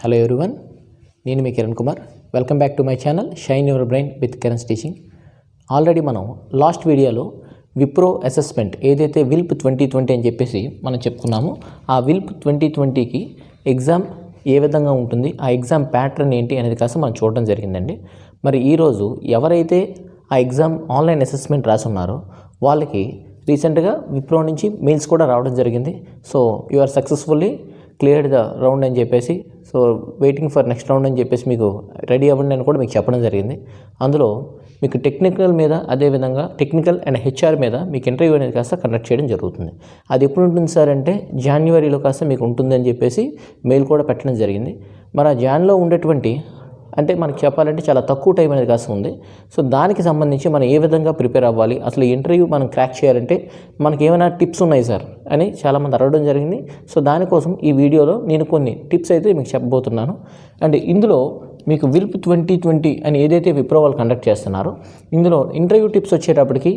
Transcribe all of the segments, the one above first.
Hello everyone, నేను మీ Kiran Kumar. Welcome back to my channel shine your brain with Kiran's teaching. Already మనం last వీడియోలో Wipro assessment ఏదైతే విల్ప్ 2020 అని చెప్పేసి మనం చెప్పుకున్నామో, ఆ విల్ప్ 2020కి ఎగ్జామ్ ఏ విధంగా ఉంటుంది, ఆ ఎగ్జామ్ ప్యాటర్న్ ఏంటి అనేది కాస్త మనం చూడడం జరిగిందండి. మరి ఈరోజు ఎవరైతే ఆ ఎగ్జామ్ ఆన్లైన్ అసెస్మెంట్ రాసున్నారో వాళ్ళకి రీసెంట్గా విప్రో నుంచి మెయిల్స్ కూడా రావడం జరిగింది. So you are successfully cleared the round అని చెప్పేసి, so waiting for next round అని చెప్పేసి మీకు రెడీ అవ్వండి అని కూడా మీకు చెప్పడం జరిగింది. అందులో మీకు టెక్నికల్ మీద, అదేవిధంగా టెక్నికల్ అండ్ హెచ్ఆర్ మీద మీకు ఇంటర్వ్యూ అనేది కాస్త కండక్ట్ చేయడం జరుగుతుంది. అది ఎప్పుడు ఉంటుంది సార్ అంటే జనవరిలో కాస్త మీకు ఉంటుందని చెప్పేసి మెయిల్ కూడా పెట్టడం జరిగింది. మరి ఆ జాన్లో ఉండేటువంటి అంటే మనకి చెప్పాలంటే చాలా తక్కువ టైం అనేది కాస్త ఉంది. సో దానికి సంబంధించి మనం ఏ విధంగా ప్రిపేర్ అవ్వాలి, అసలు ఇంటర్వ్యూ మనం క్రాక్ చేయాలంటే మనకి ఏమైనా టిప్స్ ఉన్నాయి సార్ అని చాలామంది అడగడం జరిగింది. సో దానికోసం ఈ వీడియోలో నేను కొన్ని టిప్స్ అయితే మీకు చెప్పబోతున్నాను. అండ్ ఇందులో మీకు విల్ప్ 2020 అని ఏదైతే విప్రో వాళ్ళు కండక్ట్ చేస్తున్నారో, ఇందులో ఇంటర్వ్యూ టిప్స్ వచ్చేటప్పటికి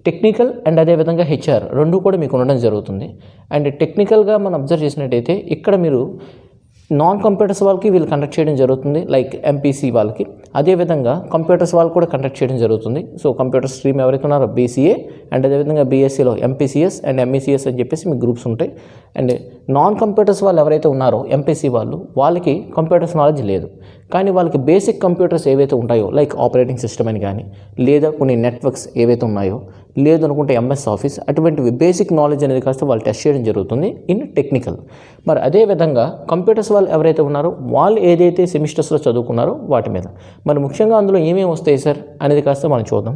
టెక్నికల్ అండ్ అదేవిధంగా హెచ్ఆర్ రెండు కూడా మీకు ఉండడం జరుగుతుంది. అండ్ టెక్నికల్గా మనం అబ్జర్వ్ చేసినట్టయితే ఇక్కడ మీరు నాన్ కంప్యూటర్స్ వాళ్ళకి వీళ్ళు కండక్ట్ చేయడం జరుగుతుంది, లైక్ ఎంపీసీ వాళ్ళకి. అదేవిధంగా కంప్యూటర్స్ వాళ్ళు కూడా కండక్ట్ చేయడం జరుగుతుంది. సో కంప్యూటర్ స్ట్రీమ్ ఎవరైతే ఉన్నారో బీసీఏ అండ్ అదేవిధంగా బీఎస్సీలో ఎంపీసీఎస్ అండ్ ఎంఈసీఎస్ అని చెప్పేసి మీకు గ్రూప్స్ ఉంటాయి. అండ్ నాన్ కంప్యూటర్స్ వాళ్ళు ఎవరైతే ఉన్నారో ఎంపీసీ వాళ్ళకి కంప్యూటర్స్ నాలెడ్జ్ లేదు, కానీ వాళ్ళకి బేసిక్ కంప్యూటర్స్ ఏవైతే ఉంటాయో లైక్ ఆపరేటింగ్ సిస్టమ్ అని కానీ, లేదా కొన్ని నెట్వర్క్స్ ఏవైతే ఉన్నాయో, లేదు అనుకుంటే ఎంఎస్ ఆఫీస్, అటువంటివి బేసిక్ నాలెడ్జ్ అనేది కాస్త వాళ్ళు టెస్ట్ చేయడం జరుగుతుంది ఇన్ టెక్నికల్. మరి అదేవిధంగా కంప్యూటర్స్ వాళ్ళు ఎవరైతే ఉన్నారో వాళ్ళు ఏదైతే సెమిస్టర్స్లో చదువుకున్నారో వాటి మీద మరి ముఖ్యంగా అందులో ఏమేమి వస్తాయి సార్ అనేది కాస్త మనం చూద్దాం.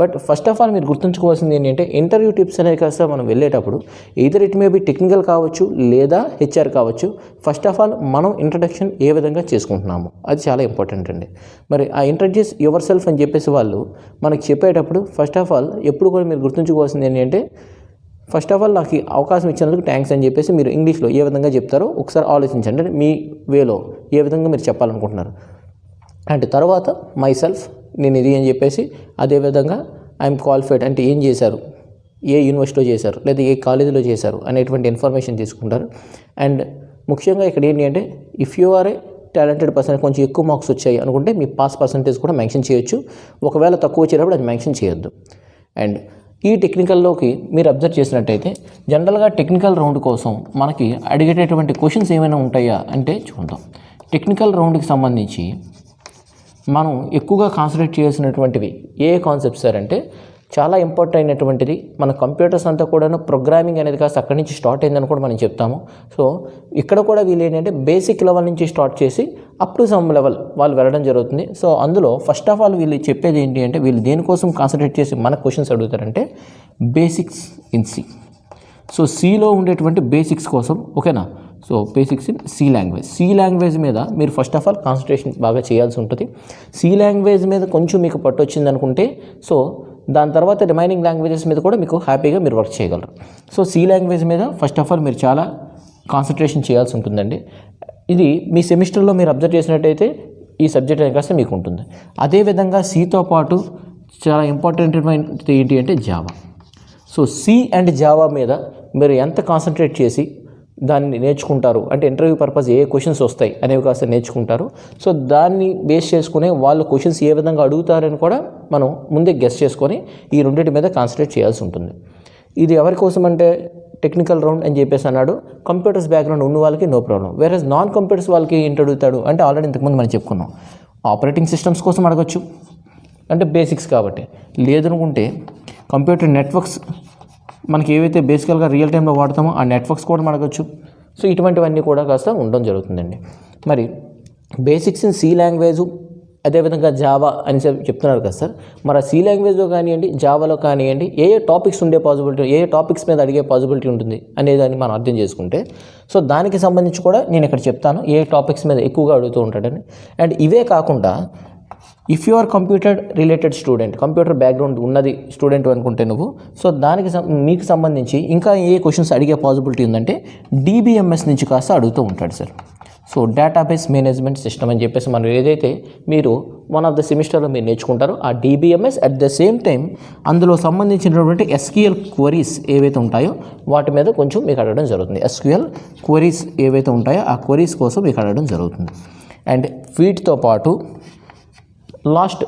బట్ ఫస్ట్ ఆఫ్ ఆల్ మీరు గుర్తుంచుకోవాల్సింది ఏంటంటే ఇంటర్వ్యూ టిప్స్ అనేది కాస్త మనం వెళ్ళేటప్పుడు either it may be technical కావచ్చు లేదా హెచ్ఆర్ కావచ్చు. ఫస్ట్ ఆఫ్ ఆల్ మనం ఇంట్రడక్షన్ ఏ విధంగా చేసుకుంటున్నాము అది చాలా ఇంపార్టెంట్ అండి. మరి ఆ ఇంట్రడ్యూస్ యువర్ సెల్ఫ్ అని చెప్పేసి వాళ్ళు మనకి చెప్పేటప్పుడు ఫస్ట్ ఆఫ్ ఆల్ ఎప్పుడు కూడా మీరు గుర్తుంచుకోవాల్సింది ఏంటంటే, ఫస్ట్ ఆఫ్ ఆల్ నాకు అవకాశం ఇచ్చినందుకు థ్యాంక్స్ అని చెప్పేసి మీరు ఇంగ్లీష్లో ఏ విధంగా చెప్తారో ఒకసారి ఆలోచించండి. అంటే మీ వేలో ఏ విధంగా మీరు చెప్పాలనుకుంటున్నారు. అండ్ తర్వాత మై సెల్ఫ్, నేను ఇది అని చెప్పేసి, అదేవిధంగా ఐఎమ్ క్వాలిఫైడ్ అంటే ఏం చేశారు, ఏ యూనివర్సిటీలో చేశారు లేదా ఏ కాలేజీలో చేశారు అనేటువంటి ఇన్ఫర్మేషన్ తీసుకుంటారు. అండ్ ముఖ్యంగా ఇక్కడ ఏంటి అంటే if you are a talented person, కొంచెం ఎక్కువ మార్క్స్ వచ్చాయి అనుకుంటే మీ పాస్ పర్సంటేజ్ కూడా మెన్షన్ చేయొచ్చు. ఒకవేళ తక్కువ వచ్చేటప్పుడు అది మెన్షన్ చేయొద్దు. అండ్ ఈ టెక్నికల్లోకి మీరు అబ్జర్వ్ చేసినట్టయితే జనరల్గా టెక్నికల్ రౌండ్ కోసం మనకి అడిగేటటువంటి క్వశ్చన్స్ ఏమైనా ఉంటాయా అంటే చూద్దాం. టెక్నికల్ రౌండ్కి సంబంధించి మనం ఎక్కువగా కాన్సన్ట్రేట్ చేయాల్సినటువంటివి ఏ కాన్సెప్ట్స్ సార్ అంటే, చాలా ఇంపార్టెంట్ అయినటువంటిది మన కంప్యూటర్స్ అంతా కూడాను ప్రోగ్రామింగ్ అనేది కాస్త అక్కడి నుంచి స్టార్ట్ అయిందని కూడా మనం చెప్తాము. సో ఇక్కడ కూడా వీళ్ళు ఏంటంటే బేసిక్ లెవెల్ నుంచి స్టార్ట్ చేసి అప్ టు సమ్ లెవెల్ వాళ్ళు వెళ్ళడం జరుగుతుంది. సో అందులో ఫస్ట్ ఆఫ్ ఆల్ వీళ్ళు చెప్పేది ఏంటి అంటే, వీళ్ళు దేనికోసం కాన్సన్ట్రేట్ చేసి మన క్వశ్చన్స్ అడుగుతారంటే బేసిక్స్ ఇన్ సి. సో సిలో ఉండేటువంటి బేసిక్స్ కోసం, ఓకేనా. So basics in C language. C language మీద మీరు ఫస్ట్ ఆఫ్ ఆల్ కాన్సన్ట్రేషన్ బాగా చేయాల్సి ఉంటుంది. సి లాంగ్వేజ్ మీద కొంచెం మీకు పట్టు వచ్చింది అనుకుంటే, సో దాని తర్వాత రిమైనింగ్ లాంగ్వేజెస్ మీద కూడా మీకు హ్యాపీగా మీరు వర్క్ చేయగలరు. సో సి లాంగ్వేజ్ మీద ఫస్ట్ ఆఫ్ ఆల్ మీరు చాలా కాన్సన్ట్రేషన్ చేయాల్సి ఉంటుందండి. ఇది మీ సెమిస్టర్లో మీరు అబ్జర్వ్ చేసినట్టయితే ఈ సబ్జెక్ట్ అనేది కాస్త మీకు ఉంటుంది. అదేవిధంగా సితో పాటు చాలా ఇంపార్టెంట్ ఏంటి అంటే Java. So C and Java మీద మీరు ఎంత కాన్సన్ట్రేట్ చేసి దాన్ని నేర్చుకుంటారు అంటే ఇంటర్వ్యూ పర్పస్ ఏ క్వశ్చన్స్ వస్తాయి అనేవి కాస్త నేర్చుకుంటారు. సో దాన్ని బేస్ చేసుకుని వాళ్ళు క్వశ్చన్స్ ఏ విధంగా అడుగుతారని కూడా మనం ముందే గెస్ చేసుకొని ఈ రెండింటి మీద కాన్సన్ట్రేట్ చేయాల్సి ఉంటుంది. ఇది ఎవరి కోసం అంటే టెక్నికల్ రౌండ్ అని చెప్పేసి అన్నాడు. కంప్యూటర్స్ బ్యాక్గ్రౌండ్ ఉన్న వాళ్ళకి నో ప్రాబ్లం. వేరేస్ నాన్ కంప్యూటర్స్ వాళ్ళకి ఏంటి అడుగుతాడు అంటే ఆల్రెడీ ఇంతకుముందు మనం చెప్పుకున్నాం, ఆపరేటింగ్ సిస్టమ్స్ కోసం అడగచ్చు అంటే బేసిక్స్ కాబట్టి, లేదనుకుంటే కంప్యూటర్ నెట్వర్క్స్ మనకి ఏవైతే బేసికల్గా రియల్ టైంలో వాడతామో ఆ నెట్వర్క్స్ కూడా అడగచ్చు. సో ఇటువంటివన్నీ కూడా కాస్త ఉండడం జరుగుతుందండి. మరి బేసిక్స్ ఇన్ సి లాంగ్వేజ్, అదేవిధంగా జావా అని చెప్తున్నారు కదా సార్. మరి ఆ సి లాంగ్వేజ్లో కానివ్వండి, జావాలో కానివ్వండి, ఏ టాపిక్స్ ఉండే పాసిబిలిటీ, ఏ టాపిక్స్ మీద అడిగే పాసిబిలిటీ ఉంటుంది అనేదాన్ని మనం అర్థం చేసుకుంటే, సో దానికి సంబంధించి కూడా నేను ఇక్కడ చెప్తాను ఏ టాపిక్స్ మీద ఎక్కువగా అడుగుతూ ఉంటాడని. అండ్ ఇవే కాకుండా if you or computer related student, computer background ఉన్నది స్టూడెంట్ అనుకుంటే నువ్వు, సో దానికి మీకు సంబంధించి ఇంకా ఏ క్వశ్చన్స్ అడిగే పాసిబిలిటీ ఉందంటే డిబిఎంఎస్ నుంచి కాస్త అడుగుతూ ఉంటాడు sir. So database management system అని చెప్పేసి మనం ఏదైతే మీరు వన్ ఆఫ్ ద సెమిస్టర్లో మీరు నేర్చుకుంటారు ఆ DBMS. At the same time అందులో సంబంధించినటువంటి SQL క్వరీస్ ఏవైతే ఉంటాయో వాటి మీద కొంచెం మీకు అడగడం జరుగుతుంది. SQL క్వరీస్ ఏవైతే ఉంటాయో ఆ క్వరీస్ కోసం మీకు అడగడం జరుగుతుంది. అండ్ వీటితో పాటు లాస్ట్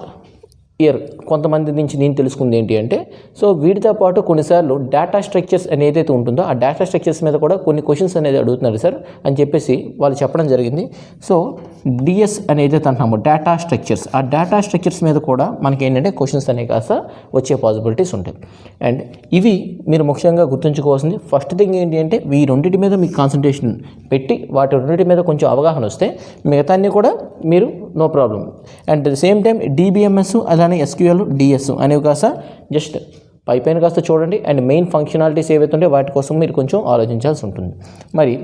ఇయర్ కొంతమంది నుంచి నేను తెలుసుకుంది ఏంటి అంటే, సో వీటితో పాటు కొన్నిసార్లు డేటా స్ట్రక్చర్స్ అని ఏదైతే ఉంటుందో ఆ డేటా స్ట్రక్చర్స్ మీద కూడా కొన్ని క్వశ్చన్స్ అనేది అడుగుతున్నారు సార్ అని చెప్పేసి వాళ్ళు చెప్పడం జరిగింది. సో DS అని ఏదైతే అంటున్నామో డేటా స్ట్రక్చర్స్, ఆ డేటా స్ట్రక్చర్స్ మీద కూడా మనకి ఏంటంటే క్వశ్చన్స్ అనేవి కాస్త వచ్చే పాసిబిలిటీస్ ఉంటాయి. అండ్ ఇవి మీరు ముఖ్యంగా గుర్తుంచుకోవాల్సింది ఫస్ట్ థింగ్ ఏంటి అంటే, ఈ రెండింటి మీద మీకు కాన్సన్ట్రేషన్ పెట్టి వాటి రెండింటి మీద కొంచెం అవగాహన వస్తే మిగతాన్ని కూడా మీరు no problem. And the same time DBMS అలానే SQL DS అనేవి కాస్త జస్ట్ పైపైన కాస్త చూడండి. అండ్ మెయిన్ ఫంక్షనాలిటీస్ ఏవైతే ఉంటే వాటి కోసం మీరు కొంచెం ఆలోచించాల్సి ఉంటుంది. మరి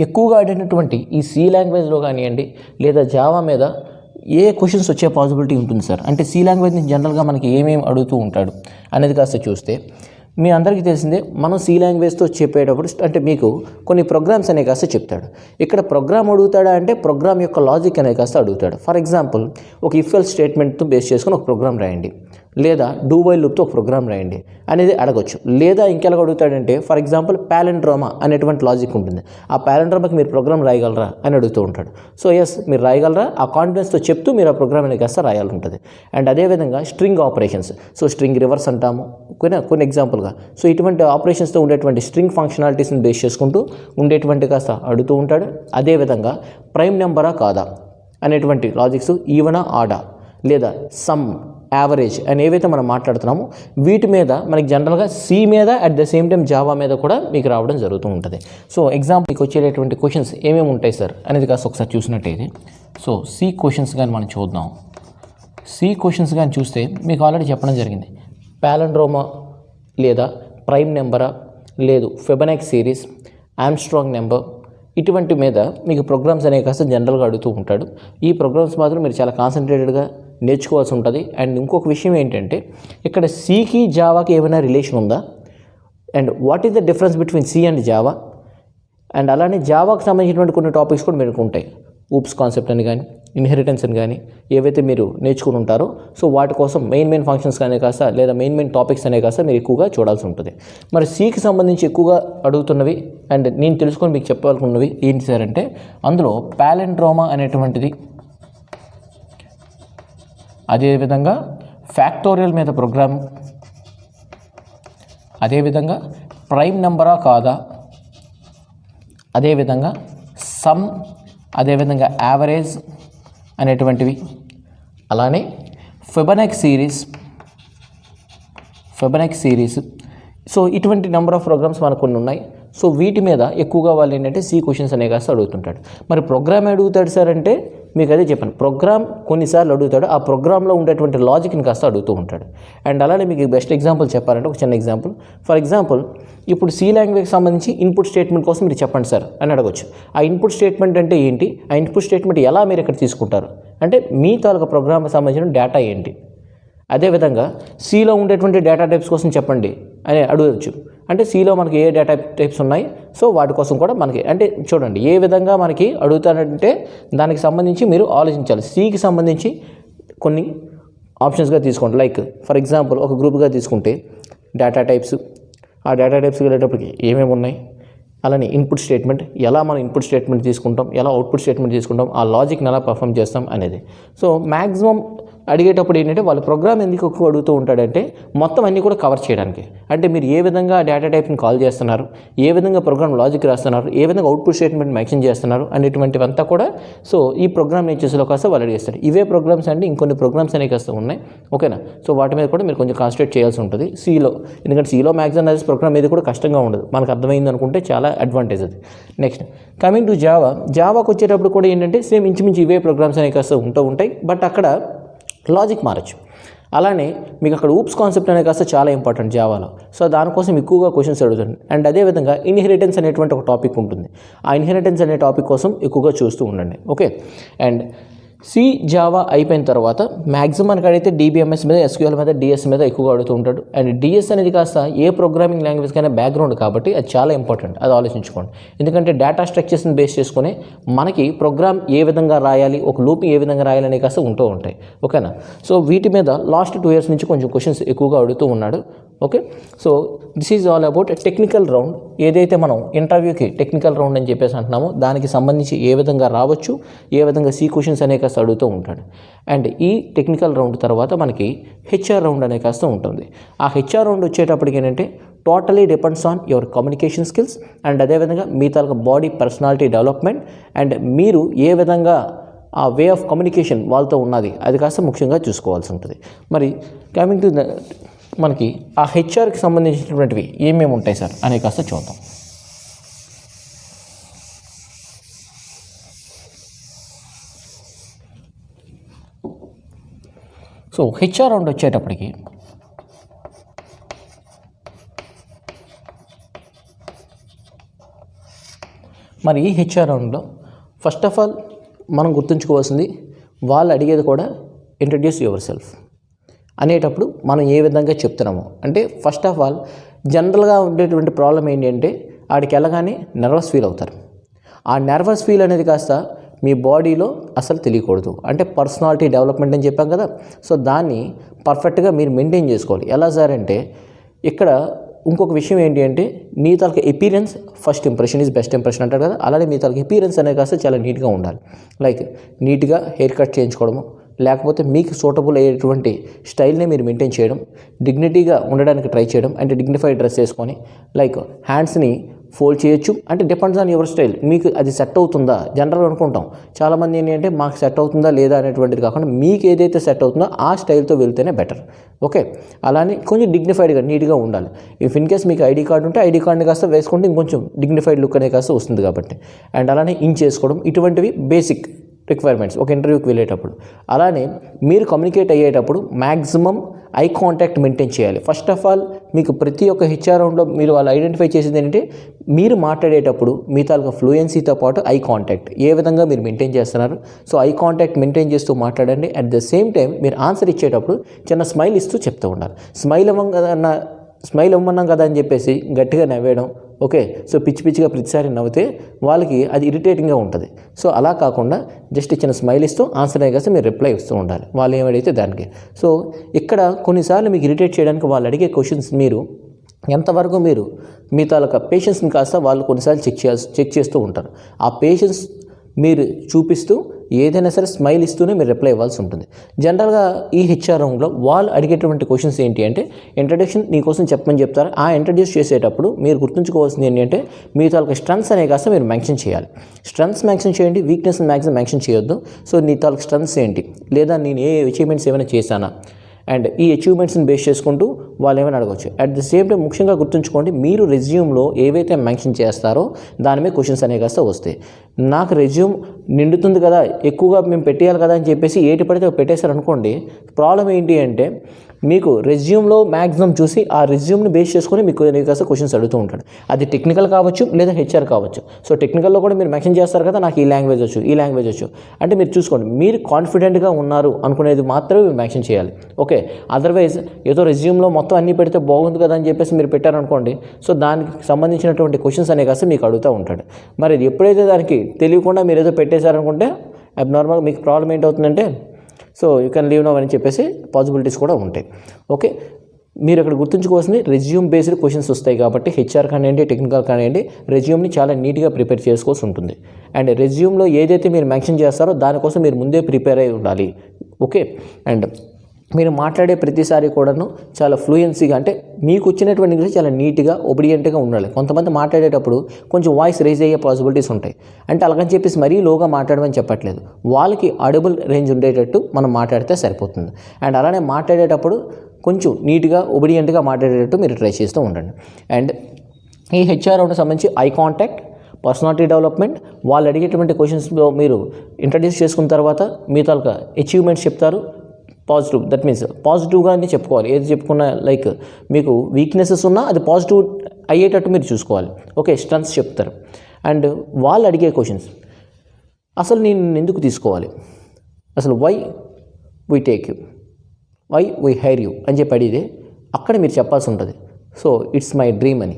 ఎక్కువగా ఆడినటువంటి ఈ C లాంగ్వేజ్లో కానివ్వండి లేదా జావా మీద ఏ క్వశ్చన్స్ వచ్చే పాసిబిలిటీ ఉంటుంది సార్ అంటే, C లాంగ్వేజ్ నుంచి జనరల్గా మనకి ఏమేమి అడుగుతూ ఉంటాడు అనేది కాస్త చూస్తే మీ అందరికీ తెలిసిందే. మనం C లాంగ్వేజ్తో చెప్పేటప్పుడు అంటే మీకు కొన్ని ప్రోగ్రామ్స్ అనేవి కాస్త చెప్తాడు. ఇక్కడ ప్రోగ్రామ్ అడుగుతాడా అంటే ప్రోగ్రామ్ యొక్క లాజిక్ అనేది కాస్త అడుగుతాడు. ఫర్ ఎగ్జాంపుల్ ఒక ఇఫ్ ఎల్స్ స్టేట్మెంట్తో బేస్ చేసుకొని ఒక ప్రోగ్రామ్ రాయండి, లేదా డూ వైల్ లూప్తో ఒక ప్రోగ్రామ్ రాయండి అనేది అడగొచ్చు. లేదా ఇంకెలా అడుగుతాడంటే ఫర్ ఎగ్జాంపుల్ పాలెండ్రోమా అనేటువంటి లాజిక్ ఉంటుంది. ఆ పాలెండ్రోమాకి మీరు ప్రోగ్రామ్ రాయగలరా అని అడుగుతూ ఉంటాడు. సో ఎస్ మీరు రాయగలరా ఆ కాన్ఫిడెన్స్తో చెప్తూ మీరు ఆ ప్రోగ్రామ్ అనేది కాస్త రాయాలి ఉంటుంది. అండ్ అదేవిధంగా string operations, so string reverse అంటాము కొన్ని ఎగ్జాంపుల్గా. సో ఇటువంటి ఆపరేషన్స్తో ఉండేటువంటి స్ట్రింగ్ ఫంక్షనాలిటీస్ని బేస్ చేసుకుంటూ ఉండేటువంటి కాస్త అడుగుతూ ఉంటాడు. అదేవిధంగా ప్రైమ్ నెంబరా కాదా అనేటువంటి లాజిక్స్, ఈవెనా ఆడా లేదా సమ్ యావరేజ్ అని ఏవైతే మనం మాట్లాడుతున్నామో వీటి మీద మనకి జనరల్గా C మీద at the same time Java మీద కూడా మీకు రావడం జరుగుతూ ఉంటుంది. సో ఎగ్జాంపుల్ మీకు వచ్చేటటువంటి క్వశ్చన్స్ ఏమేమి ఉంటాయి సార్ అనేది కాస్త ఒకసారి చూసినట్టయితే, సో C క్వశ్చన్స్ కానీ మనం చూద్దాం. C క్వశ్చన్స్ కానీ చూస్తే మీకు ఆల్రెడీ చెప్పడం జరిగింది. పాలెండ్రోమా లేదా ప్రైమ్ నెంబరా, లేదు ఫిబొనాక్సీ సిరీస్, ఆమ్స్ట్రాంగ్ నెంబర్, ఇటువంటి మీద మీకు ప్రోగ్రామ్స్ అనేవి కాస్త జనరల్గా అడుగుతూ ఉంటాడు. ఈ ప్రోగ్రామ్స్ మాత్రం మీరు చాలా కాన్సన్ట్రేటెడ్గా నేర్చుకోవాల్సి ఉంటుంది. అండ్ ఇంకొక విషయం ఏంటంటే, ఇక్కడ Cకి జావాకి ఏమైనా రిలేషన్ ఉందా, and what is the difference between C and Java, and అలానే జావాకి సంబంధించినటువంటి కొన్ని టాపిక్స్ కూడా మీకు ఉంటాయి. ఊప్స్ కాన్సెప్ట్ అని కానీ ఇన్హెరిటెన్స్ అని కానీ ఏవైతే మీరు నేర్చుకుని ఉంటారో సో వాటి కోసం మెయిన్ ఫంక్షన్స్ అనే కాస్త లేదా మెయిన్ టాపిక్స్ అనే కాస్త మీరు ఎక్కువగా చూడాల్సి ఉంటుంది. మరి Cకి సంబంధించి ఎక్కువగా అడుగుతున్నవి అండ్ నేను తెలుసుకొని మీకు చెప్పాలనుకున్నవి ఏంటి సార్ అంటే, అందులో పాలెండ్రోమా అనేటువంటిది, అదేవిధంగా ఫ్యాక్టోరియల్ మీద ప్రోగ్రామ్, అదేవిధంగా ప్రైమ్ నెంబరా కాదా, అదేవిధంగా సమ్, అదేవిధంగా యావరేజ్ అనేటువంటివి, అలానే ఫిబొనాక్సీ సిరీస్. సో ఇటువంటి నెంబర్ ఆఫ్ ప్రోగ్రామ్స్ మనకు కొన్ని ఉన్నాయి. సో వీటి మీద ఎక్కువగా వాళ్ళు ఏంటంటే C క్వశ్చన్స్ అనే కాస్త అడుగుతుంటాడు. మరి ప్రోగ్రామ్ అడుగుతాడు సార్ అంటే మీకు అదే చెప్పాను, ప్రోగ్రామ్ కొన్నిసార్లు అడుగుతాడు, ఆ ప్రోగ్రామ్లో ఉండేటువంటి లాజిక్ని కాస్త అడుగుతూ ఉంటాడు. అండ్ అలానే మీకు బెస్ట్ ఎగ్జాంపుల్ చెప్పాలంటే ఒక చిన్న ఎగ్జాంపుల్, ఫర్ ఎగ్జాంపుల్ ఇప్పుడు C లాంగ్వేజ్కి సంబంధించి ఇన్పుట్ స్టేట్మెంట్ కోసం మీరు చెప్పండి సార్ అని అడగొచ్చు. ఆ ఇన్పుట్ స్టేట్మెంట్ అంటే ఏంటి, ఆ ఇన్పుట్ స్టేట్మెంట్ ఎలా మీరు ఇక్కడ తీసుకుంటారు అంటే మీ తాలూకా ప్రోగ్రామ్కి సంబంధించిన డేటా ఏంటి, అదేవిధంగా Cలో ఉండేటువంటి డేటా టైప్స్ కోసం చెప్పండి అని అడగవచ్చు. అంటే Cలో మనకి ఏ డేటా టైప్స్ ఉన్నాయి సో వాటి కోసం కూడా మనకి అంటే చూడండి ఏ విధంగా మనకి అడుగుతానంటే దానికి సంబంధించి మీరు ఆలోచించాలి. Cకి సంబంధించి కొన్ని ఆప్షన్స్గా తీసుకోండి. లైక్ ఫర్ ఎగ్జాంపుల్ ఒక గ్రూప్గా తీసుకుంటే డేటా టైప్స్, ఆ డేటా టైప్స్కి వెళ్ళేటప్పటికి ఏమేమి ఉన్నాయి, అలానే ఇన్పుట్ స్టేట్మెంట్, ఎలా మనం ఇన్పుట్ స్టేట్మెంట్ తీసుకుంటాం, ఎలా అవుట్పుట్ స్టేట్మెంట్ తీసుకుంటాం, ఆ లాజిక్ని ఎలా పర్ఫామ్ చేస్తాం అనేది. సో మ్యాక్సిమం అడిగేటప్పుడు ఏంటంటే వాళ్ళు ప్రోగ్రామ్ ఎందుకు ఎక్కువ అడుగుతూ ఉంటాడంటే మొత్తం అన్నీ కూడా కవర్ చేయడానికి. అంటే మీరు ఏ విధంగా డేటా టైప్ని కాల్ చేస్తున్నారు, ఏ విధంగా ప్రోగ్రామ్ లాజిక్ రాస్తున్నారు, ఏ విధంగా అవుట్పుట్ స్టేట్మెంట్ మెన్షన్ చేస్తున్నారు అనేటువంటివంతా కూడా సో ఈ ప్రోగ్రామ్ నేచర్స్లో కాస్త వాళ్ళు అడిగేస్తారు. ఇవే ప్రోగ్రామ్స్ అంటే ఇంకొన్ని ప్రోగ్రామ్స్ అనేవి కాస్త ఉన్నాయి, ఓకేనా. సో వాటి మీద కూడా మీరు కొంచెం కాన్సన్ట్రేట్ చేయాల్సి ఉంటుంది Cలో, ఎందుకంటే Cలో మ్యాక్సిమం అదే ప్రోగ్రామ్ ఏది కూడా కష్టంగా ఉండదు, మనకు అర్థమైంది అనుకుంటే చాలా అడ్వాంటేజ్ అది. నెక్స్ట్ కమింగ్ టు జావాకి వచ్చేటప్పుడు కూడా ఏంటంటే సేమ్ ఇంచుమించు ఇవే ప్రోగ్రామ్స్ అనేవి కాస్త ఉంటాయి, బట్ అక్కడ లాజిక్ మారచ్చు. అలానే మీకు అక్కడ ఊప్స్ కాన్సెప్ట్ అనేది కాస్త చాలా ఇంపార్టెంట్ జావాలో. సో దానికోసం ఎక్కువగా క్వశ్చన్స్ అడుగుతుంది. అండ్ అదేవిధంగా ఇన్హెరిటెన్స్ అనేటువంటి ఒక టాపిక్ ఉంటుంది, ఆ ఇన్హెరిటెన్స్ అనే టాపిక్ కోసం ఎక్కువగా చూస్తూ ఉండండి, ఓకే. అండ్ సి జావా అయిపోయిన తర్వాత మ్యాక్సిమం మనకైతే DBMS మీద, SQL మీద, DS మీద ఎక్కువగా అడుగుతూ ఉంటాడు. అండ్ DS అనేది కాస్త ఏ ప్రోగ్రామింగ్ లాంగ్వేజ్కైనా బ్యాక్గ్రౌండ్ కాబట్టి అది చాలా ఇంపార్టెంట్, అది ఆలోచించుకోండి. ఎందుకంటే డేటా స్ట్రక్చర్స్ని బేస్ చేసుకుని మనకి ప్రోగ్రామ్ ఏ విధంగా రాయాలి, ఒక లూప్ ఏ విధంగా రాయాలి కాస్త ఉంటూ ఉంటాయి. ఓకేనా? సో వీటి మీద లాస్ట్ 2 years నుంచి కొంచెం క్వశ్చన్స్ ఎక్కువగా అడుగుతూ ఉన్నాడు. Okay, so this is all about technical round. ఏదైతే మనం ఇంటర్వ్యూకి టెక్నికల్ రౌండ్ అని చెప్పేసి అంటున్నామో దానికి సంబంధించి ఏ విధంగా రావచ్చు, ఏ విధంగా సి క్వశ్చన్స్ అనే కాస్త అడుగుతూ ఉంటాడు. అండ్ ఈ టెక్నికల్ రౌండ్ తర్వాత మనకి HR రౌండ్ అనే కాస్త ఉంటుంది. ఆ HR రౌండ్ వచ్చేటప్పటికి ఏంటంటే totally depends on your communication skills and అదేవిధంగా మీ తాలూకా బాడీ పర్సనాలిటీ డెవలప్మెంట్ అండ్ మీరు ఏ విధంగా ఆ వే ఆఫ్ కమ్యూనికేషన్ వాళ్ళతో ఉన్నది అది కాస్త ముఖ్యంగా చూసుకోవాల్సి ఉంటుంది. మరి కమింగ్ టు మనకి ఆ HRకి సంబంధించినటువంటివి ఏమేమి ఉంటాయి సార్ అనే కాస్త చూద్దాం. సో HR రౌండ్ వచ్చేటప్పటికి మరి ఈ HR రౌండ్లో ఫస్ట్ ఆఫ్ ఆల్ మనం గుర్తుంచుకోవాల్సింది వాళ్ళు అడిగేది కూడా ఇంట్రడ్యూస్ యువర్ సెల్ఫ్ అనేటప్పుడు మనం ఏ విధంగా చెప్తున్నాము అంటే ఫస్ట్ ఆఫ్ ఆల్ జనరల్గా ఉండేటువంటి ప్రాబ్లం ఏంటి అంటే ఆడికి వెళ్ళగానే నర్వస్ ఫీల్ అవుతారు. ఆ నర్వస్ ఫీల్ అనేది కాస్త మీ బాడీలో అసలు తెలియకూడదు. అంటే పర్సనాలిటీ డెవలప్మెంట్ అని చెప్పాం కదా, సో దాన్ని పర్ఫెక్ట్గా మీరు మెయింటైన్ చేసుకోవాలి. ఎలా సార్ అంటే ఇక్కడ ఇంకొక విషయం ఏంటి అంటే మీ తాలూకా experience first impression is best impression అంటారు కదా, అలానే మీ తాలూకా ఎపీరియన్స్ అనేది కాస్త చాలా నీట్గా ఉండాలి. లైక్ నీట్గా హెయిర్ కట్ చేయించుకోవడము, లేకపోతే మీకు సూటబుల్ అయ్యేటువంటి స్టైల్ని మీరు మెయింటైన్ చేయడం, డిగ్నిటీగా ఉండడానికి ట్రై చేయడం, అంటే డిగ్నిఫైడ్ డ్రెస్ వేసుకొని లైక్ హ్యాండ్స్ని ఫోల్డ్ చేయొచ్చు. అంటే డిపెండ్స్ ఆన్ యువర్ స్టైల్, మీకు అది సెట్ అవుతుందా. జనరల్గా అనుకుంటాం చాలామంది ఏంటంటే మాకు సెట్ అవుతుందా లేదా అనేటువంటిది కాకుండా మీకు ఏదైతే సెట్ అవుతుందో ఆ స్టైల్తో వెళ్తేనే బెటర్. ఓకే, అలానే కొంచెం డిగ్నిఫైడ్గా నీట్గా ఉండాలి. ఇఫ్ ఇన్ కేస్ మీకు ఐడి కార్డు ఉంటే ఐడి కార్డుని కాస్త వేసుకుంటే ఇంకొంచెం డిగ్నిఫైడ్ లుక్ అనే కాస్త వస్తుంది కాబట్టి. అండ్ అలానే ఇంచ్ చేసుకోవడం, ఇటువంటివి బేసిక్ రిక్వైర్మెంట్స్ ఒక ఇంటర్వ్యూకి వెళ్ళేటప్పుడు. అలానే మీరు కమ్యూనికేట్ అయ్యేటప్పుడు మ్యాక్సిమం ఐ కాంటాక్ట్ మెయింటైన్ చేయాలి. ఫస్ట్ ఆఫ్ ఆల్ మీకు ప్రతి ఒక్క HR రౌండ్లో మీరు వాళ్ళు ఐడెంటిఫై చేసేది ఏంటంటే మీరు మాట్లాడేటప్పుడు మీ తాలూకా ఫ్లూయెన్సీతో పాటు ఐ కాంటాక్ట్ ఏ విధంగా మీరు మెయింటైన్ చేస్తున్నారు. సో ఐ కాంటాక్ట్ మెయింటైన్ చేస్తూ మాట్లాడండి. అట్ ద సేమ్ టైం మీరు ఆన్సర్ ఇచ్చేటప్పుడు చిన్న స్మైల్ ఇస్తూ చెప్తూ ఉండాలి. స్మైల్ ఇవ్వమన్నాం కదా అని చెప్పేసి గట్టిగా నవ్వేయడం, ఓకే, సో పిచ్చిగా ప్రతిసారి నవ్వితే వాళ్ళకి అది ఇరిటేటింగ్గా ఉంటుంది. సో అలా కాకుండా జస్ట్ చిన్న స్మైల్ ఇస్తూ ఆన్సర్ అయ్యాక మీరు రిప్లై ఇస్తూ ఉండాలి వాళ్ళు ఏమడిగితే దానికి. సో ఇక్కడ కొన్నిసార్లు మీకు ఇరిటేట్ చేయడానికి వాళ్ళు అడిగే క్వశ్చన్స్ మీరు ఎంతవరకు మీరు మీ తాలూకా పేషెన్స్ని కాస్త వాళ్ళు కొన్నిసార్లు చెక్ చేస్తూ ఉంటారు. ఆ పేషెన్స్ మీరు చూపిస్తూ ఏదైనా సరే స్మైల్ ఇస్తూనే మీరు రిప్లై ఇవ్వాల్సి ఉంటుంది. జనరల్గా ఈ HR రౌండ్లో వాళ్ళు అడిగేటువంటి క్వశ్చన్స్ ఏంటి అంటే ఇంట్రడక్షన్ నీకోసం చెప్పమని చెప్తారు. ఆ ఇంట్రడ్యూస్ చేసేటప్పుడు మీరు గుర్తుంచుకోవాల్సింది ఏంటంటే మీ తాలూకా స్ట్రెంగ్స్ అనే కాస్త మీరు మెన్షన్ చేయాలి. స్ట్రెంగ్స్ మెన్షన్ చేయండి, వీక్నెస్ మ్యాక్సిమం మెన్షన్ చేయొద్దు. సో నీ తాలూకా స్ట్రెంగ్స్ ఏంటి, లేదా నేను ఏ అచీవ్మెంట్స్ ఏమైనా చేశానా, అండ్ ఈ అచీవ్మెంట్స్ని బేస్ చేసుకుంటూ వాళ్ళు ఏమైనా అడగవచ్చు. అట్ ద సేమ్ టైం ముఖ్యంగా గుర్తుంచుకోండి మీరు రెజ్యూమ్లో ఏవైతే మెన్షన్ చేస్తారో దాని మీద క్వశ్చన్స్ అనేవి కాస్త వస్తాయి. నాకు రెజ్యూమ్ నిండుతుంది కదా, ఎక్కువగా మేము పెట్టేయాలి కదా అని చెప్పేసి ఏటి పడితే పెట్టేశారనుకోండి, ప్రాబ్లం ఏంటి అంటే మీకు రెజ్యూమ్లో మ్యాక్సిమం చూసి ఆ రెజ్యూమ్ని బేస్ చేసుకొని మీకు కాస్త క్వశ్చన్స్ అడుగుతూ ఉంటాడు. అది టెక్నికల్ కావచ్చు లేదా HR కావచ్చు. సో టెక్నికల్లో కూడా మీరు మెన్షన్ చేస్తారు కదా నాకు ఈ లాంగ్వేజ్ వచ్చు అంటే మీరు చూసుకోండి మీరు కాన్ఫిడెంట్గా ఉన్నారు అనుకునేది మాత్రమే మీరు మెన్షన్ చేయాలి. ఓకే, అదర్వైజ్ ఏదో రెజ్యూమ్లో మొత్తం అన్నీ పెడితే బాగుంది కదా అని చెప్పేసి మీరు పెట్టారనుకోండి, సో దానికి సంబంధించినటువంటి క్వశ్చన్స్ అనే కాస్త మీకు అడుగుతూ ఉంటాడు. మరి ఎప్పుడైతే దానికి తెలియకుండా మీరు ఏదో పెట్టేశారనుకుంటే అబ్నార్మల్గా మీకు ప్రాబ్లం ఏంటవుతుందంటే so you can leave now అని చెప్పేసి పాసిబిలిటీస్ కూడా ఉంటాయి. ఓకే, మీరు అక్కడ గుర్తుంచుకోవాల్సింది రెజ్యూమ్ బేస్డ్ క్వశ్చన్స్ వస్తాయి కాబట్టి HR కానివ్వండి టెక్నికల్ కానివ్వండి రెజ్యూమ్ని చాలా నీట్గా ప్రిపేర్ చేసుకోవాల్సి ఉంటుంది. అండ్ రెజ్యూమ్లో ఏదైతే మీరు మెన్షన్ చేస్తారో దానికోసం మీరు ముందే ప్రిపేర్ అయి ఉండాలి. ఓకే, అండ్ మీరు మాట్లాడే ప్రతిసారి కూడాను చాలా ఫ్లూయెన్సీగా అంటే మీకు వచ్చినటువంటి ఇంగ్లీష్ చాలా నీట్గా ఒబిడియంట్గా ఉండాలి. కొంతమంది మాట్లాడేటప్పుడు కొంచెం వాయిస్ రైజ్ అయ్యే పాసిబిలిటీస్ ఉంటాయి. అంటే అలాగని చెప్పేసి మరీ లోగా మాట్లాడమని చెప్పట్లేదు, వాళ్ళకి ఆడిబుల్ రేంజ్ ఉండేటట్టు మనం మాట్లాడితే సరిపోతుంది. అండ్ అలానే మాట్లాడేటప్పుడు కొంచెం నీట్గా ఒబిడియంట్గా మాట్లాడేటట్టు మీరు ట్రై చేస్తూ ఉండండి. అండ్ ఈ HR రౌండ్కి సంబంధించి ఐ కాంటాక్ట్, పర్సనాలిటీ డెవలప్మెంట్, వాళ్ళు అడిగేటువంటి క్వశ్చన్స్లో మీరు ఇంట్రడ్యూస్ చేసుకున్న తర్వాత మీ తాలూకా అచీవ్మెంట్స్ చెప్తారు. పాజిటివ్, దట్ మీన్స్ పాజిటివ్గానే చెప్పుకోవాలి. ఏది చెప్పుకున్నా లైక్ మీకు వీక్నెసెస్ ఉన్నా అది పాజిటివ్ అయ్యేటట్టు మీరు చూసుకోవాలి. ఓకే, స్ట్రెంగ్త్స్ చెప్తారు. అండ్ వాళ్ళు అడిగే క్వశ్చన్స్ అసలు నేను ఎందుకు తీసుకోవాలి, అసలు why we take you, why we hire you అని చెప్పి అడిగితే అక్కడ మీరు చెప్పాల్సి ఉంటుంది. సో ఇట్స్ మై డ్రీమ్ అని.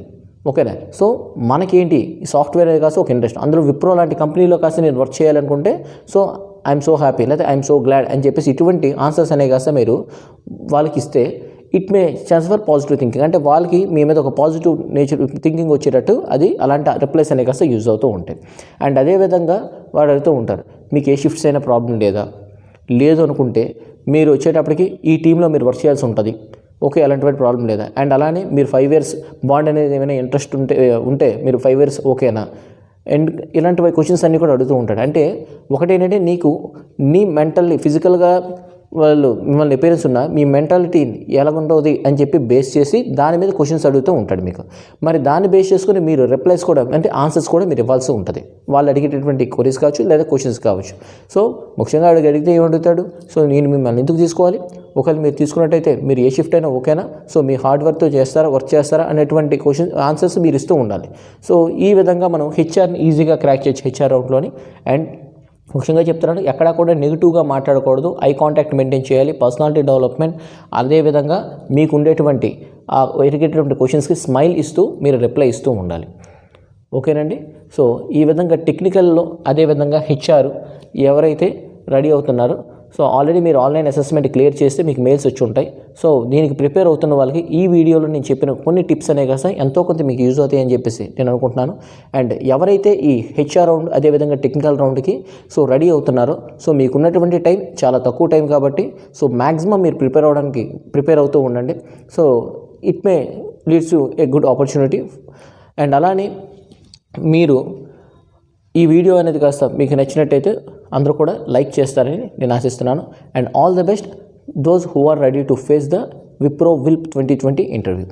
ఓకేనా? సో మనకేంటి సాఫ్ట్వేర్ కాస్త ఒక ఇంట్రెస్ట్, అందులో విప్రో లాంటి కంపెనీలో కాస్త నేను వర్క్ చేయాలనుకుంటే సో ఐఎమ్ సో హ్యాపీ లేదా ఐఎమ్ సో గ్లాడ్ అని చెప్పేసి ఇటువంటి ఆన్సర్స్ అనేవి కాస్త మీరు వాళ్ళకి ఇస్తే it may chance for positive thinking. అంటే వాళ్ళకి మీ మీద ఒక పాజిటివ్ నేచర్ థింకింగ్ వచ్చేటట్టు అది అలాంటి రిప్లైస్ అనేవి కాస్త యూజ్ అవుతూ ఉంటాయి. అండ్ అదేవిధంగా వాడు అడుగుతూ ఉంటారు, మీకు ఏ షిఫ్ట్స్ అయినా ప్రాబ్లం లేదా? లేదు అనుకుంటే మీరు వచ్చేటప్పటికి ఈ టీంలో మీరు వర్క్ చేయాల్సి ఉంటుంది. ఓకే, అలాంటి ప్రాబ్లం లేదా? అండ్ అలానే మీరు 5 years బాండ్ అనేది ఏమైనా ఇంట్రెస్ట్ ఉంటే మీరు 5 years ఓకేనా? అండ్ ఇలాంటి క్వశ్చన్స్ అన్నీ కూడా అడుగుతూ ఉంటాడు. అంటే ఒకటేంటంటే నీకు నీ మెంటల్లీ ఫిజికల్గా వాళ్ళు మిమ్మల్ని అపీరెన్స్ ఉన్న మీ మెంటాలిటీ ఎలాగుంటుంది అని చెప్పి బేస్ చేసి దాని మీద క్వశ్చన్స్ అడుగుతూ ఉంటాడు మీకు. మరి దాన్ని బేస్ చేసుకుని మీరు రిప్లైస్ కూడా అంటే ఆన్సర్స్ కూడా మీరు ఇవ్వాల్సి ఉంటుంది. వాళ్ళు అడిగేటటువంటి క్వరీస్ కావచ్చు లేదా క్వశ్చన్స్ కావచ్చు. సో ముఖ్యంగా అడిగితే ఏమడుగుతాడు, సో నేను మిమ్మల్ని ఎందుకు తీసుకోవాలి, ఒకవేళ మీరు తీసుకున్నట్టయితే మీరు ఏ షిఫ్ట్ అయినా ఓకేనా, సో మీ హార్డ్ వర్క్తో వర్క్ చేస్తారా అనేటువంటి క్వశ్చన్ ఆన్సర్స్ మీరు ఇస్తూ ఉండాలి. సో ఈ విధంగా మనం హెచ్ఆర్ని ఈజీగా క్రాక్ చేయొచ్చు హెచ్ఆర్ రౌండ్లోని. అండ్ ముఖ్యంగా చెప్తున్నాను, ఎక్కడా కూడా నెగిటివ్గా మాట్లాడకూడదు, ఐ కాంటాక్ట్ మెయింటైన్ చేయాలి, పర్సనాలిటీ డెవలప్మెంట్, అదేవిధంగా మీకు ఉండేటువంటి ఎరిగేటటువంటి క్వశ్చన్స్కి స్మైల్ ఇస్తూ మీరు రిప్లై ఇస్తూ ఉండాలి. ఓకేనండి? సో ఈ విధంగా టెక్నికల్లో అదేవిధంగా హెచ్ఆర్ ఎవరైతే రెడీ అవుతున్నారో సో ఆల్రెడీ మీరు ఆన్లైన్ అసెస్మెంట్ క్లియర్ చేస్తే మీకు మెయిల్స్ వచ్చి ఉంటాయి. సో దీనికి ప్రిపేర్ అవుతున్న వాళ్ళకి ఈ వీడియోలో నేను చెప్పిన కొన్ని టిప్స్ అనేవి కాస్త ఎంతో కొంత మీకు యూజ్ అవుతాయి అని చెప్పేసి నేను అనుకుంటున్నాను. అండ్ ఎవరైతే ఈ హెచ్ఆర్ రౌండ్ అదేవిధంగా టెక్నికల్ రౌండ్కి సో రెడీ అవుతున్నారో సో మీకున్నటువంటి టైం చాలా తక్కువ టైం కాబట్టి సో మ్యాక్సిమం మీరు ప్రిపేర్ అవుతూ ఉండండి. So it may leads to a good opportunity. And అలానే మీరు ఈ వీడియో అనేది కాస్త మీకు నచ్చినట్టయితే అందరూ కూడా లైక్ చేస్తారని నేను ఆశిస్తున్నాను. And all the best those who are ready to face the Wipro WILP 2020 interview.